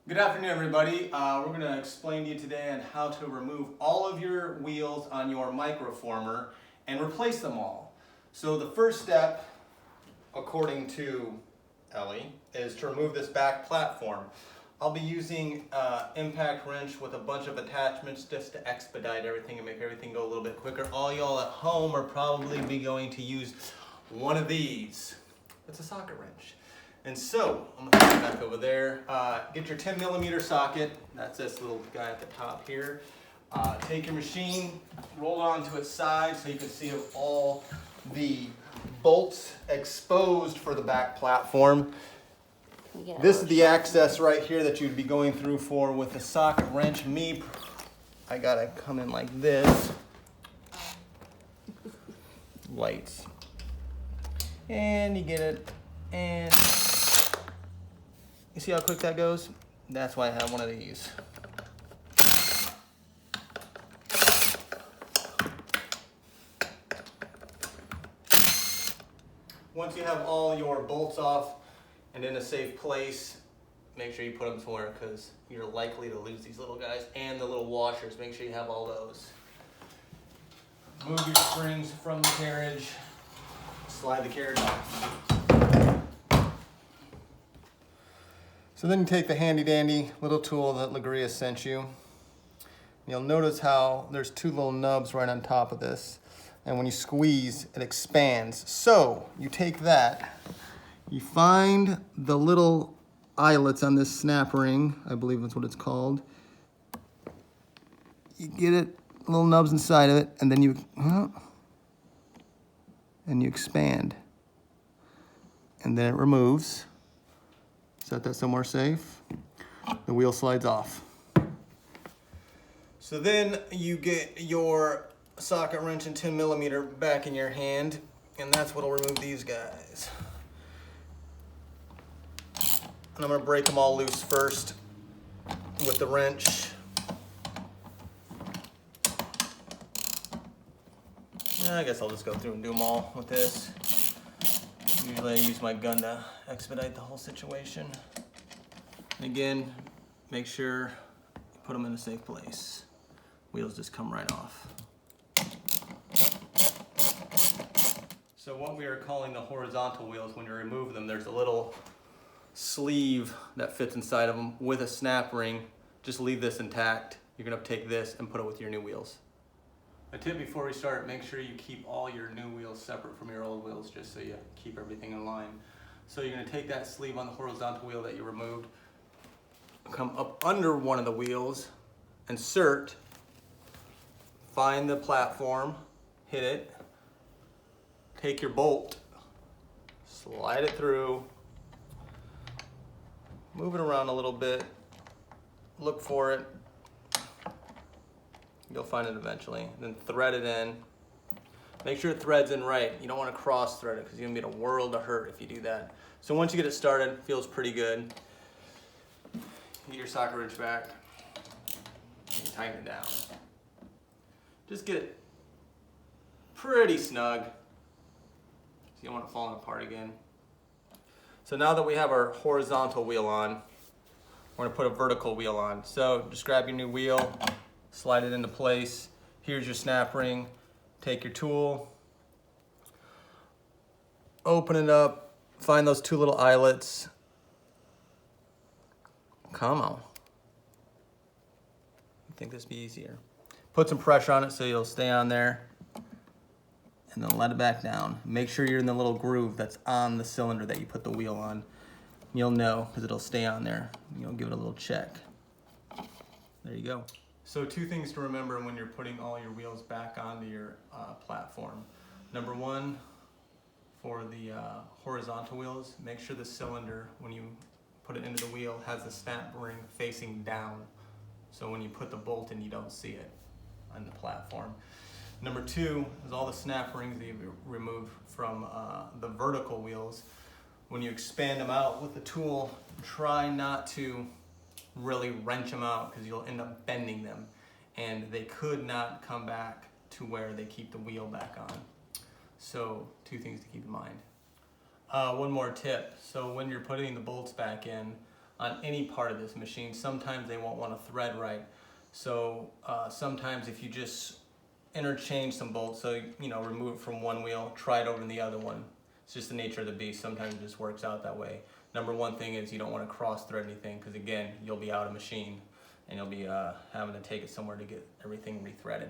Good afternoon, everybody. We're going to explain to you today on how to remove all of your wheels on your microformer and replace them all. So the first step, according to Ellie, is to remove this back platform. I'll be using impact wrench with a bunch of attachments just to expedite everything and make everything go a little bit quicker. All y'all at home are probably be going to use one of these. It's a socket wrench. And so, I'm going to put it back over there. Get your 10mm socket. That's this little guy at the top here. Take your machine, roll it onto its side so you can see all the bolts exposed for the back platform. This is the access right here that you'd be going through for with the socket wrench. I gotta come in like this. Lights. And you get it. And you see how quick that goes? That's why I have one of these. Once you have all your bolts off and in a safe place, make sure you put them somewhere because you're likely to lose these little guys and the little washers. Make sure you have all those. Move your springs from the carriage. Slide the carriage off. So then you take the handy dandy little tool that Legria sent you. You'll notice how there's two little nubs right on top of this. And when you squeeze, it expands. So you take that, you find the little eyelets on this snap ring, I believe that's what it's called. You get it, little nubs inside of it, and then you expand. And then it removes. Set that somewhere safe. The wheel slides off. So then you get your socket wrench and 10mm back in your hand, and that's what'll remove these guys. And I'm gonna break them all loose first with the wrench. I guess I'll just go through and do them all with this. Usually I use my gun to expedite the whole situation. And again, make sure you put them in a safe place. Wheels just come right off. So what we are calling the horizontal wheels, when you remove them, there's a little sleeve that fits inside of them with a snap ring. Just leave this intact. You're gonna take this and put it with your new wheels. A tip before we start, make sure you keep all your new wheels separate from your old wheels just so you keep everything in line. So you're gonna take that sleeve on the horizontal wheel that you removed, come up under one of the wheels, insert, find the platform, hit it, take your bolt, slide it through, move it around a little bit, look for it. You'll find it eventually. Then thread it in. Make sure it threads in right. You don't want to cross thread it because you're going to be in a world of hurt if you do that. So once you get it started, it feels pretty good. Get your socket wrench back. And you tighten it down. Just get it pretty snug. So you don't want it falling apart again. So now that we have our horizontal wheel on, we're going to put a vertical wheel on. So just grab your new wheel. Slide it into place. Here's your snap ring. Take your tool, open it up, find those two little eyelets. Come on. I think this would be easier. Put some pressure on it so it'll stay on there. And then let it back down. Make sure you're in the little groove that's on the cylinder that you put the wheel on. You'll know because it'll stay on there. You'll give it a little check. There you go. So two things to remember when you're putting all your wheels back onto your platform. Number one, for the horizontal wheels, make sure the cylinder, when you put it into the wheel, has the snap ring facing down. So when you put the bolt in, you don't see it on the platform. Number two is all the snap rings that you've removed from the vertical wheels. When you expand them out with the tool, try not to really wrench them out because you'll end up bending them and they could not come back to where they keep the wheel back on. So two things to keep in mind. One more tip. So when you're putting the bolts back in, on any part of this machine. Sometimes they won't want to thread right. So sometimes if you just interchange some bolts, so remove it from one wheel, try it over in the other one. It's just the nature of the beast. Sometimes it just works out that way. Number one thing is you don't want to cross thread anything, because again, you'll be out of machine and you'll be having to take it somewhere to get everything rethreaded.